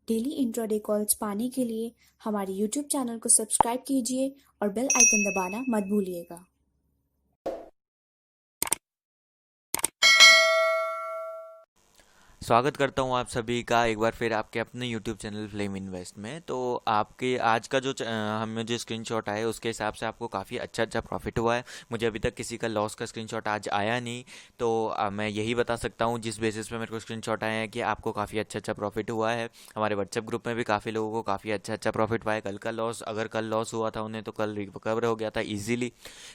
Daily intraday calls पाने के लिए हमारे यूट्यूब चैनल को सब्सक्राइब कीजिए और बेल आइकन दबाना मत भूलिएगा। स्वागत करता हूं आप सभी का एक बार फिर आपके अपने YouTube चैनल फ्लेम इन्वेस्ट में। तो आपके आज का जो हमें जो स्क्रीनशॉट आया उसके हिसाब से आपको काफ़ी अच्छा प्रॉफिट हुआ है। मुझे अभी तक किसी का लॉस का स्क्रीनशॉट आज आया नहीं, तो मैं यही बता सकता हूं जिस बेसिस पे मेरे को स्क्रीनशॉट आया है कि आपको काफ़ी अच्छा प्रॉफिट हुआ है। हमारे व्हाट्सएप ग्रुप में भी काफ़ी लोगों को काफ़ी अच्छा प्रॉफिट हुआ है। कल का लॉस, अगर कल लॉस हुआ था उन्हें, तो कल रिकवर हो गया था ईजिली।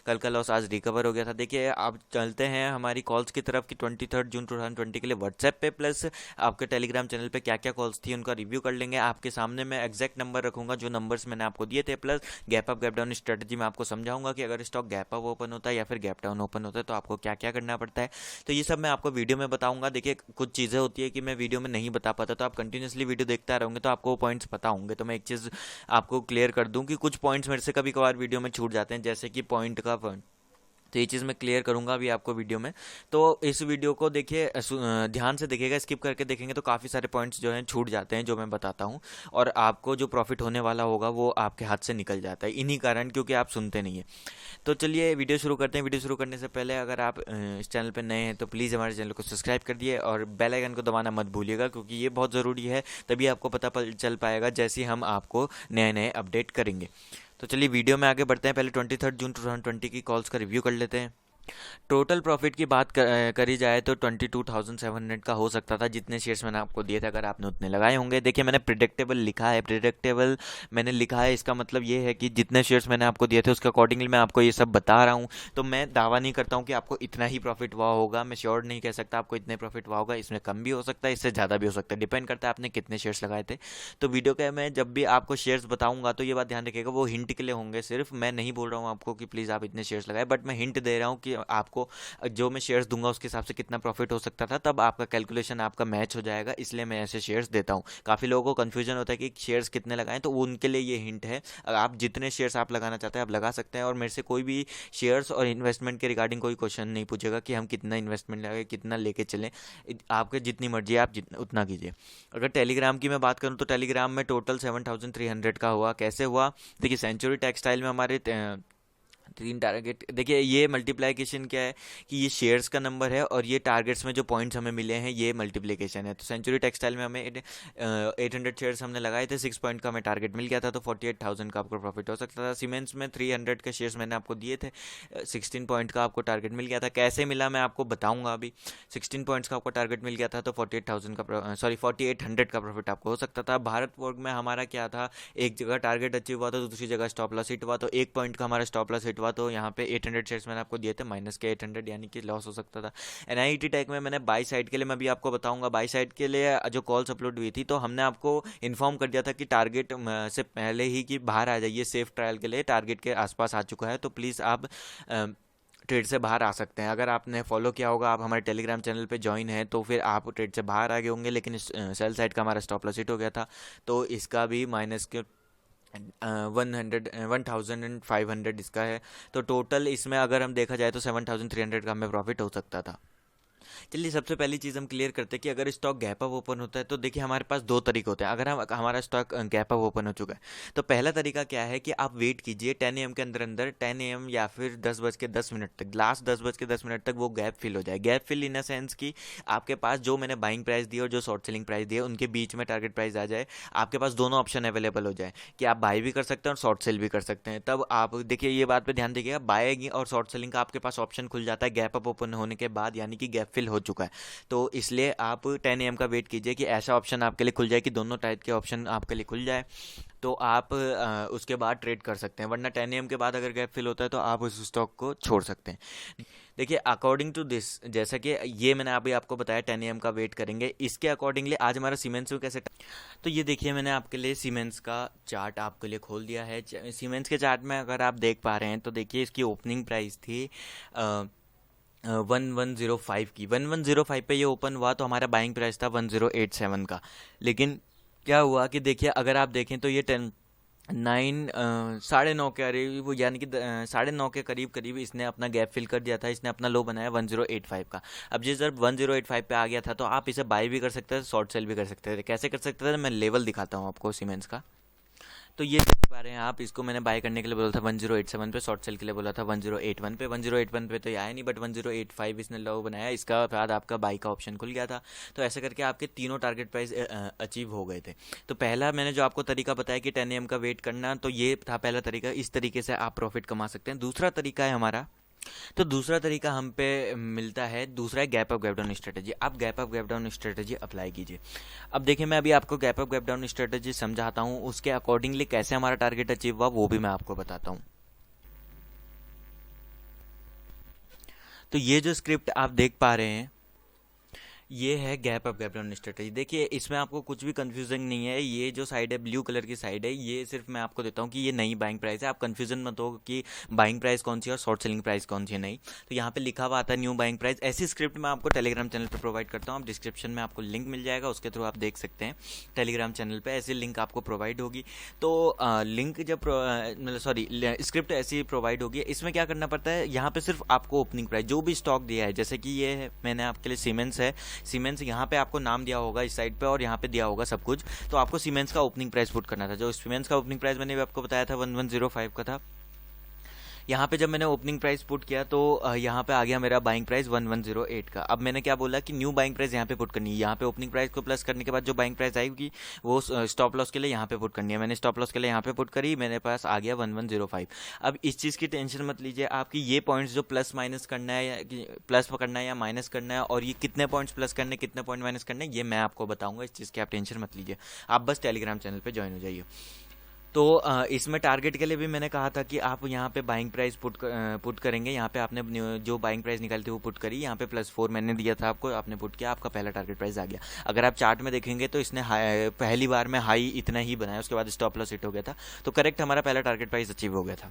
कल का लॉस आज रिकवर हो गया था। देखिए, आप चलते हैं हमारी कॉल्स की तरफ कि 23 जून 2020 के लिए व्हाट्सएप पे प्लस आपके टेलीग्राम चैनल पे क्या क्या कॉल्स थी उनका रिव्यू कर लेंगे। आपके सामने मैं एग्जैक्ट नंबर रखूंगा जो नंबर्स मैंने आपको दिए थे, plus gap up gap down strategy में आपको समझाऊंगा कि अगर स्टॉक गैप अप ओपन होता है या फिर गैप डाउन ओपन होता है तो आपको क्या क्या करना पड़ता है। तो ये सब मैं आपको वीडियो में बताऊंगा। देखिए, कुछ चीज़ें होती है कि मैं वीडियो में नहीं बता पाता, तो आप कंटिन्यूसली वीडियो देखते रहोगे तो आपको पॉइंट्स पता होंगे। तो मैं एक चीज़ आपको क्लियर कर दूं कि कुछ पॉइंट्स मेरे से कभी कभार वीडियो में छूट जाते हैं, जैसे कि पॉइंट का पॉइंट। तो ये चीज़ मैं क्लियर करूंगा अभी आपको वीडियो में। तो इस वीडियो को देखिए, ध्यान से देखिएगा। स्किप करके देखेंगे तो काफ़ी सारे पॉइंट्स जो हैं छूट जाते हैं जो मैं बताता हूँ, और आपको जो प्रॉफिट होने वाला होगा वो आपके हाथ से निकल जाता है इन्हीं कारण, क्योंकि आप सुनते नहीं है। तो चलिए वीडियो शुरू करते हैं। वीडियो शुरू करने से पहले अगर आप इस चैनल पर नए हैं तो प्लीज़ हमारे चैनल को सब्सक्राइब कर दिए और बेल आइकन को दबाना मत भूलिएगा, क्योंकि ये बहुत ज़रूरी है। तभी आपको पता चल पाएगा जैसे ही हम आपको नए नए अपडेट करेंगे। तो चलिए वीडियो में आगे बढ़ते हैं। पहले 23 जून 2020 की कॉल्स का रिव्यू कर लेते हैं। टोटल प्रॉफिट की बात करी जाए तो 22,700 का हो सकता था, जितने शेयर्स मैंने आपको दिए थे अगर आपने उतने लगाए होंगे। देखिए, मैंने प्रिडिक्टेबल लिखा है। प्रिडिक्टेबल मैंने लिखा है, इसका मतलब ये है कि जितने शेयर्स मैंने आपको दिए थे उसके अकॉर्डिंगली मैं आपको ये सब बता रहा हूँ। तो मैं दावा नहीं करता हूँ कि आपको इतना ही प्रॉफिट हुआ होगा। मैं श्योर नहीं कह सकता आपको इतने प्रॉफिट हुआ होगा। इसमें कम भी हो सकता है, इससे ज़्यादा भी हो सकता है। डिपेंड करता है आपने कितने शेयर्स लगाए थे। तो वीडियो के मैं जब भी आपको शेयर्स बताऊंगा तो ये बात ध्यान रखिएगा, वो हिंट के लिए होंगे सिर्फ। मैं नहीं बोल रहा हूँ आपको कि प्लीज़ आप इतने शेयर्स लगाए, बट मैं हिंट दे रहा हूँ कि आपको जो मैं शेयर्स दूंगा उसके हिसाब से कितना प्रॉफिट हो सकता था, तब आपका कैलकुलेशन आपका मैच हो जाएगा। इसलिए मैं ऐसे शेयर्स देता हूँ। काफ़ी लोगों को कन्फ्यूजन होता है कि शेयर्स कितने लगाएं, तो उनके लिए ये हिंट है। अगर आप जितने शेयर्स आप लगाना चाहते हैं आप लगा सकते हैं, और मेरे से कोई भी शेयर्स और इन्वेस्टमेंट के रिगार्डिंग कोई क्वेश्चन नहीं पूछेगा कि हम कितना इन्वेस्टमेंट लगाए, कितना लेके चलें। आपके जितनी मर्जी है आप उतना कीजिए। अगर टेलीग्राम की मैं बात करूँ तो टेलीग्राम में टोटल 7,300 का हुआ। कैसे हुआ? देखिए, सेंचुरी टेक्सटाइल में हमारे तीन टारगेट। देखिए, ये मल्टीप्लाइकेशन क्या है कि ये शेयर्स का नंबर है और ये टारगेट्स में जो पॉइंट्स हमें मिले हैं ये मल्टीप्लिकेशन है। तो सेंचुरी टेक्सटाइल में हमें 800 शेयर्स हमने लगाए थे, 6 पॉइंट का हमें टारगेट मिल गया था, तो 48,000 का आपको प्रॉफिट हो सकता था। सीमेंट्स में 300 के शेयर्स मैंने आपको दिए थे, 16 पॉइंट का आपको टारगेट मिल गया था। कैसे मिला मैं आपको बताऊंगा अभी। 16 पॉइंट्स का आपको टारगेट मिल गया था, तो 48,000 का, सॉरी 4800 का प्रॉफिट आपको हो सकता था। भारत वर्ग में हमारा क्या था, एक जगह टारगेट अचीव हुआ तो दूसरी जगह स्टॉप लॉस हिट हुआ, तो 1 पॉइंट का हमारा स्टॉप लॉस हिट हुआ, तो यहाँ पे 800 शेयर्स मैंने आपको दिए थे, माइनस के 800, यानी कि लॉस हो सकता था। एनआईटी टेक में मैंने बाई साइड के लिए, मैं भी आपको बताऊंगा, बाई साइड के लिए जो कॉल्स अपलोड हुई थी तो हमने आपको इन्फॉर्म कर दिया था कि टारगेट से पहले ही कि बाहर आ जाइए सेफ ट्रायल के लिए, टारगेट के आसपास आ चुका है, तो प्लीज़ आप ट्रेड से बाहर आ सकते हैं। अगर आपने फॉलो किया होगा, आप हमारे टेलीग्राम चैनल पे ज्वाइन हैं, तो फिर आप ट्रेड से बाहर आ गए होंगे। लेकिन इस सेल साइड का हमारा स्टॉप लॉस हिट हो गया था, तो इसका भी माइनस के 1,500 इसका है। तो टोटल इसमें अगर हम देखा जाए तो 7,300 का हमें प्रॉफिट हो सकता था। चलिए, सबसे पहली चीज़ हम क्लियर करते हैं कि अगर स्टॉक गैप अप ओपन होता है तो देखिए हमारे पास दो तरीके होते हैं। अगर हमारा स्टॉक गैप अप ओपन हो चुका है तो पहला तरीका क्या है कि आप वेट कीजिए 10 AM के अंदर अंदर, 10 AM या फिर 10:10 तक, लास्ट 10:10 तक वो गैप फिल हो जाए। Gap fill in a sense कि आपके पास जो मैंने बाइंग प्राइस दी और जो शॉर्ट सेलिंग प्राइस दी है उनके बीच में टारगेट प्राइस आ जाए। आपके पास दोनों ऑप्शन अवेलेबल हो जाए कि आप बाई भी कर सकते हैं और शॉर्ट सेल भी कर सकते हैं। तब आप देखिए, ये बात पे ध्यान दीजिएगा, बाइंग और शॉर्ट सेलिंग का आपके पास ऑप्शन खुल जाता है गैप अप ओपन होने के बाद, यानी कि गैप फिल हो चुका है। तो इसलिए आप 10 AM का वेट कीजिए कि ऐसा ऑप्शन आपके लिए खुल जाए कि दोनों टाइप के ऑप्शन आपके लिए खुल जाए, तो आप उसके बाद ट्रेड कर सकते हैं। वरना 10 AM के बाद अगर गैप फिल होता है तो आप उस स्टॉक को छोड़ सकते हैं। देखिए, अकॉर्डिंग टू दिस, जैसा कि ये मैंने अभी आपको बताया 10 AM का वेट करेंगे, इसके अकॉर्डिंगली आज हमारा सीमेंस में कैसे। तो ये देखिए, मैंने आपके लिए सीमेंस का चार्ट आपके लिए खोल दिया है। सीमेंस के चार्ट में अगर आप देख पा रहे हैं तो देखिए इसकी ओपनिंग प्राइस थी 1105 की। 1105 पे ये ओपन हुआ तो हमारा बाइंग प्राइस था 1087 का। लेकिन क्या हुआ कि देखिए, अगर आप देखें तो ये साढ़े नौ के करीब, वो यानी कि साढ़े नौ के करीब करीब इसने अपना गैप फिल कर दिया था। इसने अपना लो बनाया 1085 का। अब ये जब 1085 पे आ गया था तो आप इसे बाय भी कर सकते थे, शॉर्ट सेल भी कर सकते थे। कैसे कर सकते थे, मैं लेवल दिखाता हूँ आपको सीमेंस का। तो ये देख पा रहे हैं आप, इसको मैंने बाय करने के लिए बोला था 1087 पे, शॉर्ट सेल के लिए बोला था 1081 पे। 1081 पे तो ये आया नहीं, बट 1085 इसने लो बनाया, इसका बाद आपका बाई का ऑप्शन खुल गया था। तो ऐसे करके आपके तीनों टारगेट प्राइस अचीव हो गए थे। तो पहला मैंने जो आपको तरीका बताया कि 10 AM का वेट करना, तो ये था पहला तरीका। इस तरीके से आप प्रॉफिट कमा सकते हैं। दूसरा तरीका है हमारा, तो दूसरा तरीका हम पे मिलता है, दूसरा है gap up gap down strategy. आप gap up gap down strategy apply कीजिए। अब देखिए, मैं अभी आपको gap up gap down strategy समझाता हूँ, उसके अकॉर्डिंगली कैसे हमारा टारगेट अचीव हुआ वो भी मैं आपको बताता हूँ। तो ये जो स्क्रिप्ट आप देख पा रहे हैं, ये है gap up gap down strategy. देखिए, इसमें आपको कुछ भी कंफ्यूजन नहीं है। ये जो साइड है, ब्लू कलर की साइड है, ये सिर्फ मैं आपको देता हूँ कि ये नई बाइंग प्राइस है। आप कंफ्यूजन मत हो कि बाइंग प्राइस कौन सी है और शॉर्ट सेलिंग प्राइस कौन सी है। नहीं, तो यहाँ पे लिखा हुआ आता है न्यू बाइंग प्राइस। ऐसी स्क्रिप्ट मैं आपको टेलीग्राम चैनल पर प्रोवाइड करता हूँ। आप डिस्क्रिप्शन में आपको लिंक मिल जाएगा, उसके थ्रू आप देख सकते हैं। टेलीग्राम चैनल पर ऐसी लिंक आपको प्रोवाइड होगी। तो लिंक जब मतलब सॉरी स्क्रिप्ट ऐसी प्रोवाइड होगी, इसमें क्या करना पड़ता है, यहाँ पे सिर्फ आपको ओपनिंग प्राइस जो भी स्टॉक दिया है, जैसे कि ये है, मैंने आपके लिए सीमेंस है, सीमेंस यहाँ पे आपको नाम दिया होगा इस साइड पे और यहाँ पे दिया होगा सब कुछ। तो आपको सीमेंस का ओपनिंग प्राइस पुट करना था। जो सीमेंस का ओपनिंग प्राइस मैंने आपको बताया था 1105 का था। यहाँ पे जब मैंने ओपनिंग प्राइस पुट किया तो यहाँ पे आ गया मेरा बाइंग प्राइस 1108 का। अब मैंने क्या बोला कि न्यू बाइंग प्राइस यहाँ पे पुट करनी है। यहाँ पे ओपनिंग प्राइस को प्लस करने के बाद जो बाइंग प्राइस आएगी वो स्टॉप लॉस के लिए यहाँ पे पुट करनी है। मैंने स्टॉप लॉस के लिए यहाँ पे पुट करी, मेरे पास आ गया 1105। अब इस चीज़ की टेंशन मत लीजिए, आपकी ये पॉइंट्स जो प्लस माइनस करना है, या प्लस करना है या माइनस करना है, और ये कितने पॉइंट्स प्लस करने, कितने पॉइंट माइनस करने, ये मैं आपको बताऊंगा। इस चीज़ की आप टेंशन मत लीजिए, आप बस टेलीग्राम चैनल पर ज्वाइन हो जाइए। तो इसमें टारगेट के लिए भी मैंने कहा था कि आप यहाँ पे बाइंग प्राइस पुट करेंगे। यहाँ पे आपने जो बाइंग प्राइस निकाली थी वो पुट करी। यहाँ पे +4 मैंने दिया था आपको, आपने पुट किया, आपका पहला टारगेट प्राइस आ गया। अगर आप चार्ट में देखेंगे तो इसने पहली बार में हाई इतना ही बनाया, उसके बाद स्टॉप लॉस हिट हो गया था। तो करेक्ट हमारा पहला टारगेट प्राइस अचीव हो गया था।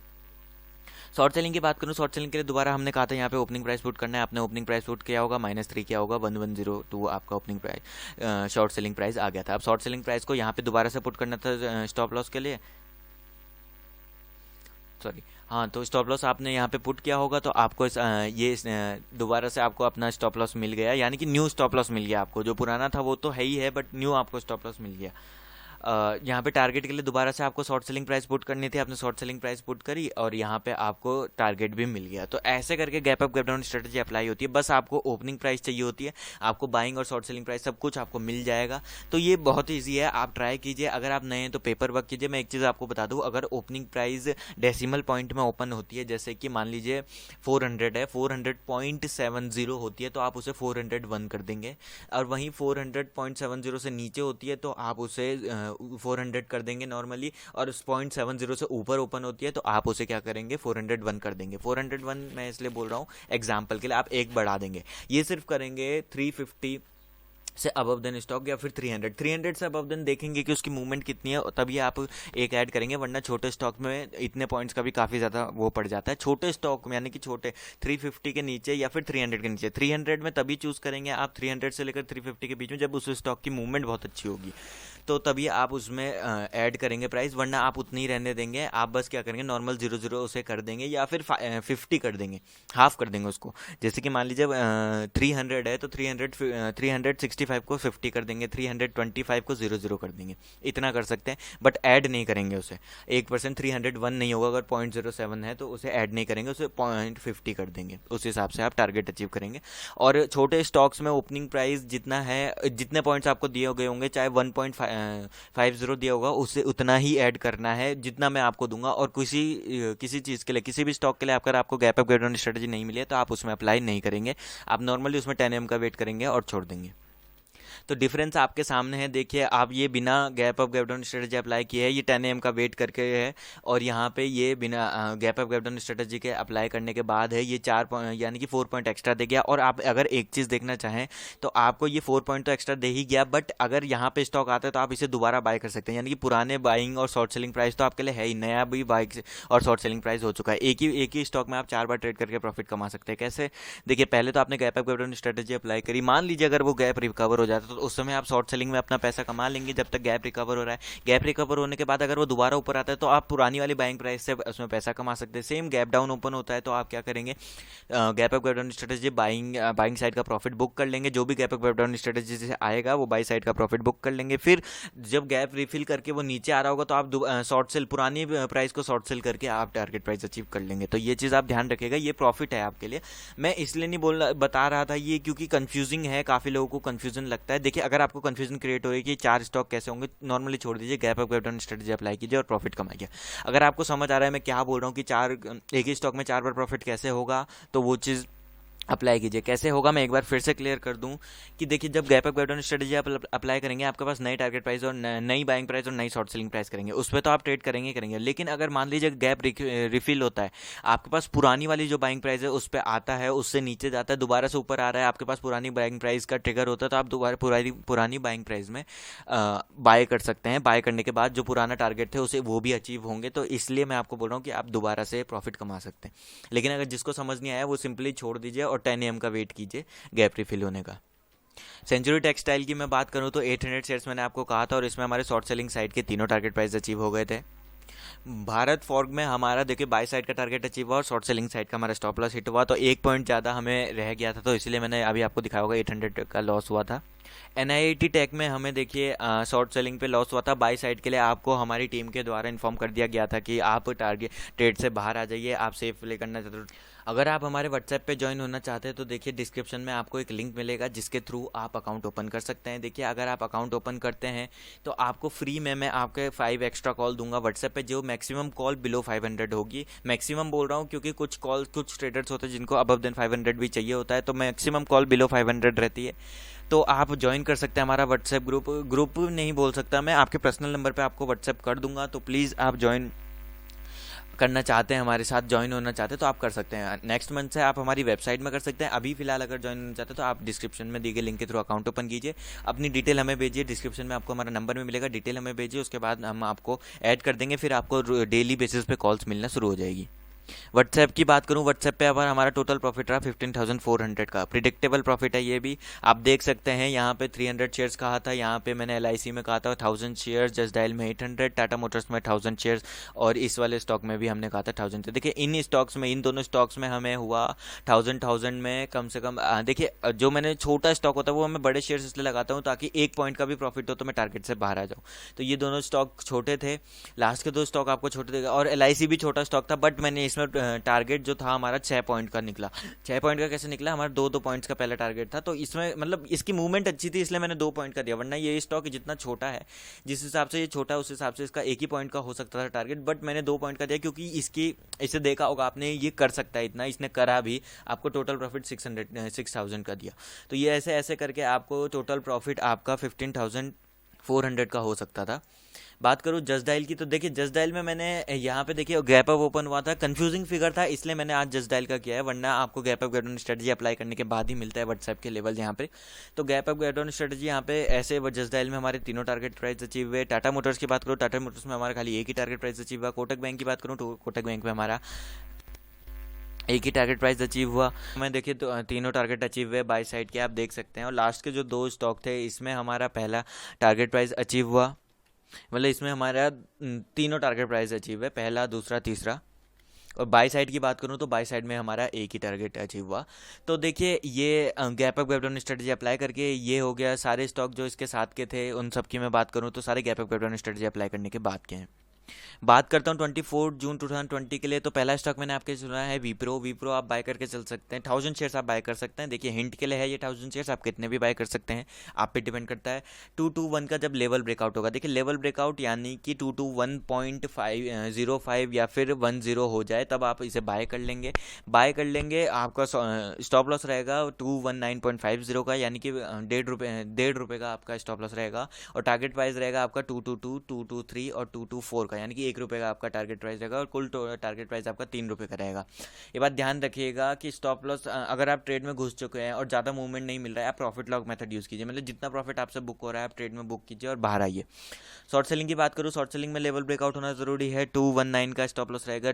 शॉर्ट सेलिंग की बात करूँ, शॉर्ट सेलिंग के लिए दोबारा हमने कहा था यहाँ पे ओपनिंग प्राइस पुट करना है। आपने ओपनिंग प्राइस पुट किया होगा, -3 किया होगा, 1102 आपका opening price short selling price आ गया था। अब शॉर्ट सेलिंग प्राइस को यहाँ पे दोबारा से पुट करना था स्टॉप लॉस के लिए, सॉरी हाँ। तो स्टॉप लॉस आपने यहाँ पे पुट किया होगा तो आपको दोबारा से आपको अपना स्टॉप लॉस मिल गया, यानी कि न्यू स्टॉप लॉस मिल गया आपको। जो पुराना था वो तो है ही है, बट न्यू आपको स्टॉप लॉस मिल गया। यहाँ पे टारगेट के लिए दोबारा से आपको शॉर्ट सेलिंग प्राइस पुट करनी थी, आपने शॉर्ट सेलिंग प्राइस पुट करी और यहाँ पे आपको टारगेट भी मिल गया। तो ऐसे करके gap up gap down strategy apply होती है। बस आपको ओपनिंग प्राइस चाहिए होती है, आपको बाइंग और शॉर्ट सेलिंग प्राइस सब कुछ आपको मिल जाएगा। तो ये बहुत ईजी है, आप ट्राई कीजिए। अगर आप नए हैं तो पेपर वर्क कीजिए। मैं एक चीज़ आपको बता दूँ, अगर ओपनिंग प्राइस डेसिमल पॉइंट में ओपन होती है, जैसे कि मान लीजिए 400 है, 400.70 होती है, तो आप उसे 401 कर देंगे। और वहीं 400.70 से नीचे होती है तो आप उसे 400 कर देंगे नॉर्मली। और 0.70 से ऊपर ओपन होती है तो आप उसे क्या करेंगे, 401 कर देंगे। 401 मैं इसलिए बोल रहा हूँ एग्जाम्पल के लिए, आप एक बढ़ा देंगे। ये सिर्फ करेंगे 350 से अबव देन स्टॉक, या फिर 300 से अबव देन देखेंगे कि उसकी मूवमेंट कितनी है, तभी आप एक ऐड करेंगे। वरना छोटे स्टॉक में इतने पॉइंट्स का भी काफ़ी ज़्यादा वो पड़ जाता है। छोटे स्टॉक में यानी कि छोटे 350 के नीचे या फिर 300 के नीचे, 300 में तभी चूज़ करेंगे आप 300 से लेकर 350 के बीच में, जब उस स्टॉक की मूवमेंट बहुत अच्छी होगी, तो तभी आप उसमें ऐड करेंगे प्राइस। वरना आप उतनी ही रहने देंगे। आप बस क्या करेंगे, नॉर्मल 0 उसे कर देंगे, या फिर 50 कर देंगे, हाफ कर देंगे उसको। जैसे कि मान लीजिए 300 है तो 365 को 50 कर देंगे, 325 को 0 कर देंगे। इतना कर सकते हैं, बट ऐड नहीं करेंगे उसे। 1% 301 नहीं होगा, अगर 0.07 है तो उसे ऐड नहीं करेंगे, उसे 0.50 कर देंगे। उस हिसाब से आप टारगेट अचीव करेंगे। और छोटे स्टॉक्स में ओपनिंग प्राइस जितना है, जितने पॉइंट्स आपको दिए गए होंगे, चाहे 1.50 दिया होगा, उससे उतना ही ऐड करना है जितना मैं आपको दूंगा। और किसी चीज़ के लिए, किसी भी स्टॉक के लिए अगर आपको gap up gap down strategy नहीं मिली है तो आप उसमें अप्लाई नहीं करेंगे। आप नॉर्मली उसमें 10 AM का वेट करेंगे और छोड़ देंगे। तो डिफरेंस आपके सामने है। देखिए, आप ये बिना gap up gap down strategy apply किए है, ये 10 AM का वेट करके है, और यहाँ पे ये बिना gap up gap down strategy के अप्लाई करने के बाद है, ये 4 पॉइंट यानी कि 4 पॉइंट एक्स्ट्रा दे गया। और आप अगर एक चीज़ देखना चाहें तो आपको ये 4 पॉइंट तो एक्स्ट्रा दे ही गया, बट अगर यहाँ पे स्टॉक आता है तो आप इसे दोबारा बाय कर सकते हैं। यानी कि पुराने बाइंग और शॉर्ट सेलिंग प्राइस तो आपके लिए है ही, नया भी बाइंग और शॉर्ट सेलिंग प्राइस हो चुका है। एक ही स्टॉक में आप 4 बार ट्रेड करके प्रॉफिट कमा सकते हैं। कैसे? देखिए, पहले तो आपने gap up gap down strategy apply करी, मान लीजिए अगर वो गैप रिकवर हो जाता था, तो उस समय आप शॉर्ट सेलिंग में अपना पैसा कमा लेंगे जब तक गैप रिकवर हो रहा है। गैप रिकवर होने के बाद अगर वो दोबारा ऊपर आता है तो आप पुरानी वाली बाइंग प्राइस से उसमें पैसा कमा सकते हैं। सेम गैप डाउन ओपन होता है तो आप क्या करेंगे, gap up gap down strategy buying side का प्रॉफिट बुक कर लेंगे। जो भी gap up gap down strategy से आएगा वो बाई साइड का प्रॉफिट बुक कर लेंगे। फिर जब गैप रिफिल करके वो नीचे आ रहा होगा तो आप शॉर्ट सेल, पुरानी प्राइस को शॉर्ट सेल करके आप टारगेट प्राइस अचीव कर लेंगे। तो ये चीज़ आप ध्यान रखिएगा, ये प्रॉफिट है आपके लिए। मैं इसलिए नहीं बता रहा था ये क्योंकि कंफ्यूजिंग है, काफ़ी लोगों को कंफ्यूजन लगता है। देखिए, अगर आपको कंफ्यूजन क्रिएट हो रही है कि 4 स्टॉक कैसे होंगे, नॉर्मली छोड़ दीजिए, gap up gap down strategy apply कीजिए और प्रॉफिट कमाइए। अगर आपको समझ आ रहा है मैं क्या बोल रहा हूँ कि एक ही स्टॉक में 4 बार प्रॉफिट कैसे होगा, तो वो चीज़ अप्लाई कीजिए। कैसे होगा मैं एक बार फिर से क्लियर कर दूं कि देखिए, जब gap up gap down strategy आप अप्लाई करेंगे, आपके पास नई टारगेट प्राइस और नई बाइंग प्राइस और नई शॉर्ट सेलिंग प्राइस करेंगे, उस पर तो आप ट्रेड करेंगे। लेकिन अगर मान लीजिए गैप रिफिल होता है, आपके पास पुरानी वाली जो बाइंग प्राइस है उस पर आता है, उससे नीचे जाता है, दोबारा से ऊपर आ रहा है, आपके पास पुरानी बाइंग प्राइस का ट्रिगर होता है, तो आप दोबारा पुरानी बाइंग प्राइस में बाय कर सकते हैं। बाय करने के बाद जो पुराना टारगेट थे उसे वो भी अचीव होंगे। तो इसलिए मैं आपको बोल रहा हूँ कि आप दोबारा से प्रॉफिट कमा सकते हैं। लेकिन अगर जिसको समझ नहीं आया वो सिंपली छोड़ दीजिए और 10 AM का वेट कीजिए गैप रिफिल होने का। सेंचुरी टेक्सटाइल की मैं बात करूं तो 800 शेयर्स मैंने आपको कहा था और इसमें हमारे शॉर्ट सेलिंग साइड के तीनों टारगेट प्राइस अचीव हो गए थे। भारत फॉर्ग में हमारा देखिए बाई साइड का टारगेट अचीव हुआ और शॉर्ट सेलिंग साइड का हमारा स्टॉप लॉस हिट हुआ, तो 1 पॉइंट ज़्यादा हमें रह गया था, तो इसलिए मैंने अभी आपको दिखाया होगा 800 का लॉस हुआ था। NIIT टेक में हमें देखिए शॉर्ट सेलिंग पे लॉस हुआ था। बाई साइड के लिए आपको हमारी टीम के द्वारा इन्फॉर्म कर दिया गया था कि आप टारगेट ट्रेड से बाहर आ जाइए, आप सेफ प्ले करना चाहते हो। अगर आप हमारे व्हाट्सएप पे ज्वाइन होना चाहते हैं तो देखिए डिस्क्रिप्शन में आपको एक लिंक मिलेगा जिसके थ्रू आप अकाउंट ओपन कर सकते हैं। देखिए, अगर आप अकाउंट ओपन करते हैं तो आपको फ्री में मैं आपके 5 एक्स्ट्रा कॉल दूंगा व्हाट्सएप पे, जो मैक्सिमम कॉल बिलो 500 होगी। मैक्सिमम बोल रहा हूँ क्योंकि कुछ ट्रेडर्स होते हैं जिनको अबव देन 500 भी चाहिए होता है, तो मैक्सिमम कॉल बिलो 500 रहती है। तो आप ज्वाइन कर सकते हैं हमारा व्हाट्सएप ग्रुप नहीं बोल सकता मैं, आपके पर्सनल नंबर पे आपको व्हाट्सएप कर दूंगा। तो प्लीज़ आप ज्वाइन करना चाहते हैं, हमारे साथ ज्वाइन होना चाहते हैं तो आप कर सकते हैं। नेक्स्ट मंथ से आप हमारी वेबसाइट में कर सकते हैं। अभी फिलहाल अगर ज्वाइन होना चाहते हैं तो आप डिस्क्रिप्शन में दिए गए लिंक के थ्रू अकाउंट ओपन कीजिए, अपनी डिटेल हमें भेजिए। डिस्क्रिप्शन में आपको हमारा नंबर भी मिलेगा, डिटेल हमें भेजिए, उसके बाद हम आपको ऐड कर देंगे, फिर आपको डेली बेसिस पे कॉल्स मिलना शुरू हो जाएगी। व्हाट्सएप की बात करूं, व्हाट्सएप पे अब हमारा टोटल प्रॉफिट रहा 15,400 का। प्रिडिक्टेबल प्रॉफिट है ये भी, आप देख सकते हैं। यहाँ पे 300 शेयर्स कहा था, यहाँ पे मैंने LIC में कहा था 1000 शेयर्स, जस्ट डायल में 800, टाटा मोटर्स में 1000 शेयर्स और इस वाले स्टॉक में भी हमने कहा था 1000। तो देखिए इन स्टॉक्स में, इन दोनों स्टॉक्स में हमें हुआ 1000 में कम से कम। देखिए, जो मैंने छोटा स्टॉक होता है वो मैं बड़े शेयर्स इसलिए लगाता हूँ ताकि 1 पॉइंट का भी प्रॉफिट हो तो मैं टारगेट से बाहर आ जाऊँ। तो ये दोनों स्टॉक छोटे थे, लास्ट के 2 स्टॉक आपको छोटे देगा, और LIC भी छोटा स्टॉक था, बट मैंने इसमें टारगेट जो था हमारा 6 पॉइंट का निकला। 6 पॉइंट का कैसे निकला, हमारा 2 पॉइंट्स का पहला टारगेट था, तो इसमें मतलब इसकी मूवमेंट अच्छी थी इसलिए मैंने 2 पॉइंट का दिया, वरना ये स्टॉक जितना छोटा है, जिस हिसाब से ये छोटा है उस हिसाब से इसका 1 ही पॉइंट का हो सकता था टारगेट, बट मैंने 2 पॉइंट का दिया क्योंकि इसे देखा होगा आपने, ये कर सकता है इतना, इसने करा भी। आपको टोटल प्रॉफिट 6000 का दिया, तो ये ऐसे ऐसे करके आपको टोटल प्रॉफिट आपका 15,400 का हो सकता था। बात करूँ जस्ट डायल की, तो देखिए जस्ट डायल में मैंने यहाँ पे देखिए गैप अप ओपन हुआ था, कंफ्यूजिंग फिगर था इसलिए मैंने आज जस्ट डायल का किया है, वरना आपको gap up gap down strategy apply करने के बाद ही मिलता है व्हाट्सएप के लेवल यहाँ पे। तो gap up gap down strategy यहाँ पे ऐसे जस्ट डायल में हमारे तीनों टारगेट प्राइस अचीव हुए। टाटा मोटर्स की बात करूँ, टाटा मोटर्स में हमारा खाली एक ही टारगेट प्राइस अचीव हुआ। कोटक बैंक की बात करूँ तो कोटक बैंक में हमारा एक ही टारगेट प्राइस अचीव हुआ। मैं देखिए तो तीनों टारगेट अचीव हुए बाय साइड के, आप देख सकते हैं। और लास्ट के जो 2 स्टॉक थे इसमें हमारा पहला टारगेट प्राइस अचीव हुआ, मतलब इसमें हमारा तीनों टारगेट प्राइस अचीव है, पहला, दूसरा, तीसरा। और बाई साइड की बात करूँ तो बाई साइड में हमारा एक ही टारगेट अचीव हुआ। तो देखिए ये gap up gap down strategy apply करके ये हो गया। सारे स्टॉक जो इसके साथ के थे उन सब की मैं बात करूँ तो सारे gap up gap down strategy apply करने के बाद के हैं। बात करता हूँ 24 जून 2020 के लिए, तो पहला स्टॉक मैंने आपके सुना है विप्रो आप बाय करके चल सकते हैं। 1000 शेयर्स आप बाय कर सकते हैं। देखिए हिंट के लिए है ये 1000 शेयर्स, आप कितने भी बाय कर सकते हैं, आप पे डिपेंड करता है। 221 का जब लेवल ब्रेकआउट होगा, देखिए लेवल ब्रेकआउट यानी कि 221.05 या फिर 10 हो जाए तब आप इसे बाय कर लेंगे। आपका स्टॉप लॉस रहेगा 219.50 का, यानी कि 1.5 रुपये का आपका स्टॉप लॉस रहेगा। और टारगेट प्राइस रहेगा आपका 222, 223 और 224 का, यानी कि 1 रुपये का आपका टारगेट प्राइस रहेगा और कुल टारगेट प्राइस आपका 3 रुपये का रहेगा। ये बात ध्यान रखिएगा कि स्टॉप लॉस, अगर आप ट्रेड में घुस चुके हैं और ज़्यादा मूवमेंट नहीं मिल रहा है, आप प्रॉफिट लॉक मेथड यूज़ कीजिए, मतलब जितना प्रॉफिट आपसे बुक हो रहा है आप ट्रेड में बुक कीजिए और बाहर आइए। शॉर्ट सेलिंग की बात करूँ, शॉर्ट सेलिंग में लेवल ब्रेकआउट होना ज़रूरी है। 219 का स्टॉप लॉस रहेगा,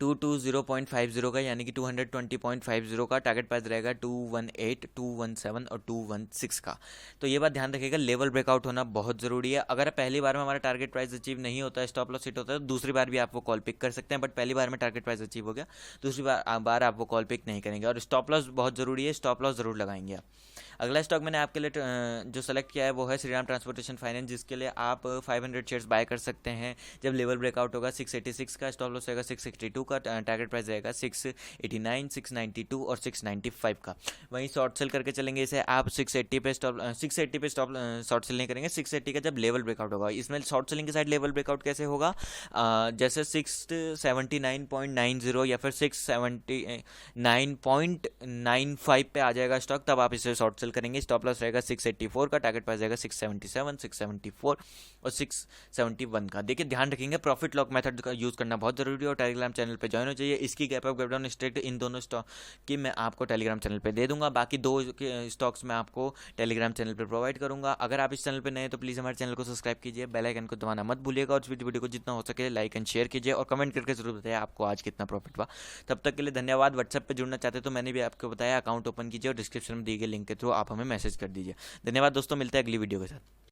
220.50 का, यानी कि 220.50 का टारगेट प्राइस रहेगा 218, 217 और 216 का। तो ये बात ध्यान रखिएगा, लेवल ब्रेकआउट होना बहुत ज़रूरी है। अगर पहली बार में हमारा टारगेट प्राइस अचीव नहीं होता है, स्टॉप लॉस हिट होता है, तो दूसरी बार भी आप वो कॉल पिक कर सकते हैं। बट पहली बार में टारगेट प्राइस अचीव हो गया, दूसरी बार आप वो कॉल पिक नहीं करेंगे। और स्टॉप लॉस बहुत ज़रूरी है, स्टॉप लॉस ज़रूर लगाएंगे आप। अगला स्टॉक मैंने आपके लिए जो सेलेक्ट किया है वो है श्रीराम ट्रांसपोर्टेशन फाइनेंस, जिसके लिए आप 500 शेयर्स बाय कर सकते हैं। जब लेवल ब्रेकआउट होगा 686 का, स्टॉप लॉस रहेगा 662 का, टारगेट प्राइस रहेगा 689, 692 और 695 का। वहीं शॉर्ट सेल करके चलेंगे इसे आप 680 पे स्टॉप शॉर्ट सेल नहीं करेंगे। 680 का जब लेवल ब्रेकआउट होगा, इसमें शॉर्ट सेलिंग के साइड लेवल ब्रेकआउट कैसे होगा, जैसे 679.90 या फिर 679.95 पे आ जाएगा स्टॉक, तब आप इसे शॉर्ट सेल करेंगे। स्टॉप लॉस रहेगा 684 का, टारगेट प्राइस रहेगा 677, 674 और 671 का। देखिए ध्यान रखेंगे, प्रॉफिट लॉक मेथड का यूज़ करना बहुत जरूरी है और टेलीग्राम चैनल पे ज्वाइन हो जाइए। इसकी gap up, gap down, strat, इन दोनों स्टॉक की मैं आपको टेलीग्राम चैनल पे दे दूंगा। बाकी 2 स्टॉक्स मैं आपको टेलीग्राम चैनल पे प्रोवाइड करूंगा। अगर आप इस चैनल पे नए हैं तो प्लीज़ हमारे चैनल को सब्सक्राइब कीजिए, बेल आइकन को दबाना मत भूलिएगा और इस वीडियो को जितना हो सके लाइक एंड शेयर कीजिए और कमेंट करके जरूर बताइए आपको आज कितना प्रॉफिट हुआ। तब तक के लिए धन्यवाद। व्हाट्सएप पे जुड़ना चाहते तो मैंने भी आपको बताया, अकाउंट ओपन कीजिए और डिस्क्रिप्शन में दिए गए लिंक के थ्रू आप हमें मैसेज कर दीजिए। धन्यवाद दोस्तों, मिलते हैं अगली वीडियो के साथ।